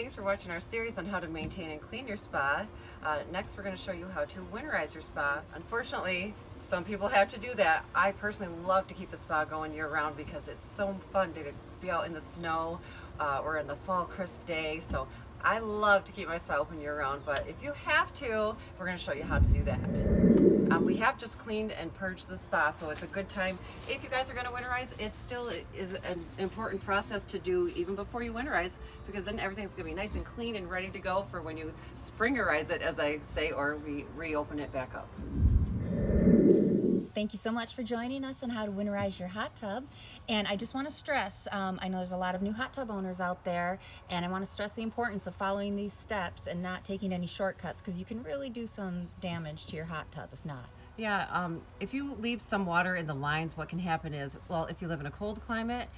thanks for watching our series on how to maintain and clean your spa. Next, we're going to show you how to winterize your spa. Unfortunately, some people have to do that. I personally love to keep the spa going year-round because it's so fun to be out in the snow or in the fall crisp day. So I love to keep my spa open year-round, but if you have to, we're going to show you how to do that. We have just cleaned and purged the spa, so it's a good time. If you guys are going to winterize, it still is an important process to do even before you winterize, because then everything's going to be nice and clean and ready to go for when you springerize it, as I say, or we reopen it back up. Thank you so much for joining us on how to winterize your hot tub. And I just want to stress, I know there's a lot of new hot tub owners out there, and I want to stress the importance of following these steps and not taking any shortcuts, because you can really do some damage to your hot tub if not. Yeah, if you leave some water in the lines, what can happen is, well, if you live in a cold climate,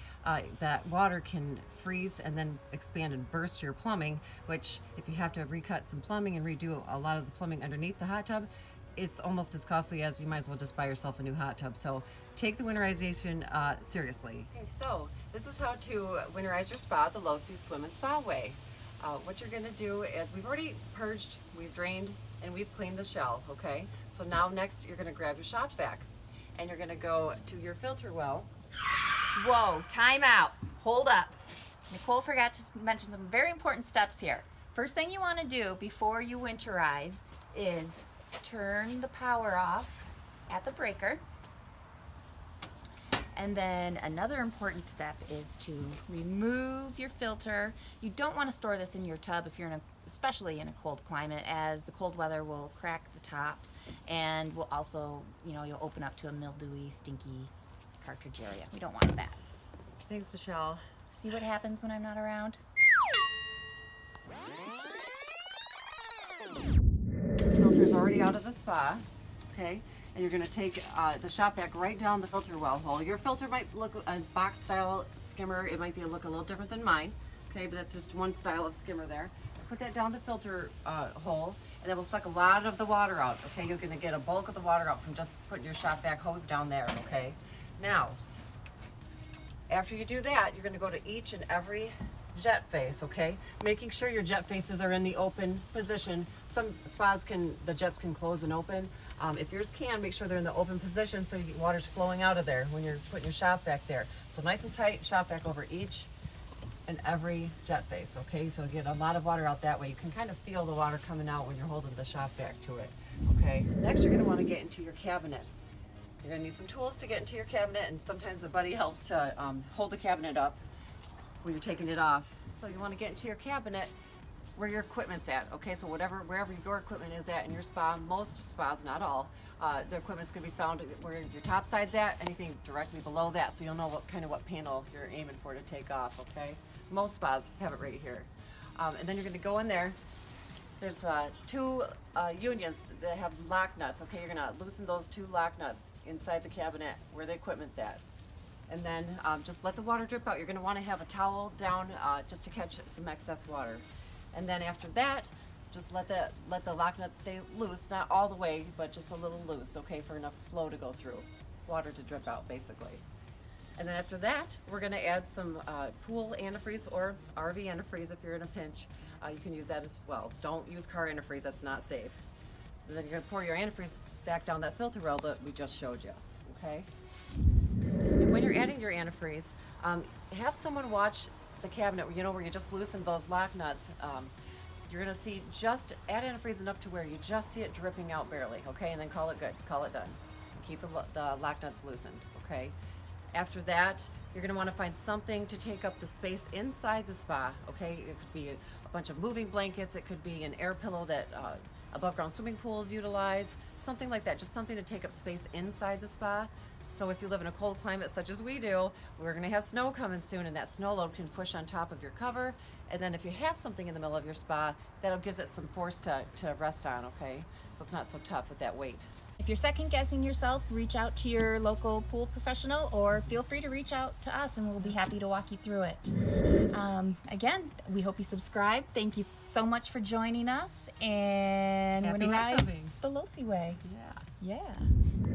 that water can freeze and then expand and burst your plumbing, which if you have to recut some plumbing and redo a lot of the plumbing underneath the hot tub, it's almost as costly as you might as well just buy yourself a new hot tub. So take the winterization seriously. Okay, so this is how to winterize your spa the Locey Swim Spa way. What you're going to do is, we've already purged, we've drained, and we've cleaned the shell, okay? So now next you're going to grab your shop vac and you're going to go to your filter well. Whoa, time out. Hold up. Nicole forgot to mention some very important steps here. First thing you want to do before you winterize is turn the power off at the breaker. And then another important step is to remove your filter. You don't want to store this in your tub if you're especially in a cold climate, as the cold weather will crack the tops and will also, you'll open up to a mildewy, stinky cartridge area. We don't want that. Thanks, Michelle. See what happens when I'm not around? Filter's already out of the spa, okay? And you're going to take the shop vac right down the filter well hole. Your filter might look a box style skimmer. It might look a little different than mine, okay? But that's just one style of skimmer there. Put that down the filter hole, and that will suck a lot of the water out, okay? You're going to get a bulk of the water out from just putting your shop vac hose down there, okay? Now, after you do that, you're going to go to each and every jet face, okay? Making sure your jet faces are in the open position. Some spas the jets can close and open. If yours can, make sure they're in the open position so water's flowing out of there when you're putting your shop vac there. So nice and tight shop vac over each and every jet face, okay? So you get a lot of water out that way. You can kind of feel the water coming out when you're holding the shop vac to it, okay? Next, you're gonna wanna get into your cabinet. You're gonna need some tools to get into your cabinet, and sometimes a buddy helps to hold the cabinet up when you're taking it off. So you want to get into your cabinet where your equipment's at, okay? So wherever your equipment is at in your spa, most spas, not all, the equipment's going to be found where your top side's at, anything directly below that, so you'll know what panel you're aiming for to take off, okay? Most spas have it right here. And then you're going to go in there. There's two unions that have lock nuts, okay? You're going to loosen those two lock nuts inside the cabinet where the equipment's at. And then just let the water drip out. You're going to want to have a towel down just to catch some excess water. And then after that, just let the lock nuts stay loose, not all the way, but just a little loose, okay, for enough flow to go through, water to drip out, basically. And then after that, we're going to add some pool antifreeze or RV antifreeze if you're in a pinch. You can use that as well. Don't use car antifreeze, that's not safe. And then you're going to pour your antifreeze back down that filter well that we just showed you, okay? And when you're adding your antifreeze, have someone watch the cabinet, where you just loosened those lock nuts. You're going to see, just add antifreeze enough to where you just see it dripping out barely, okay? And then call it good, call it done. Keep the lock nuts loosened, okay? After that, you're going to want to find something to take up the space inside the spa, okay? It could be a bunch of moving blankets, it could be an air pillow that above ground swimming pools utilize, something like that, just something to take up space inside the spa. So if you live in a cold climate such as we do, we're going to have snow coming soon, and that snow load can push on top of your cover. And then if you have something in the middle of your spa, that'll give it some force to rest on, okay? So it's not so tough with that weight. If you're second guessing yourself, reach out to your local pool professional, or feel free to reach out to us and we'll be happy to walk you through it. Again, we hope you subscribe. Thank you so much for joining us, and Happy hot winterize tubbing. the Locey way. Yeah. Yeah.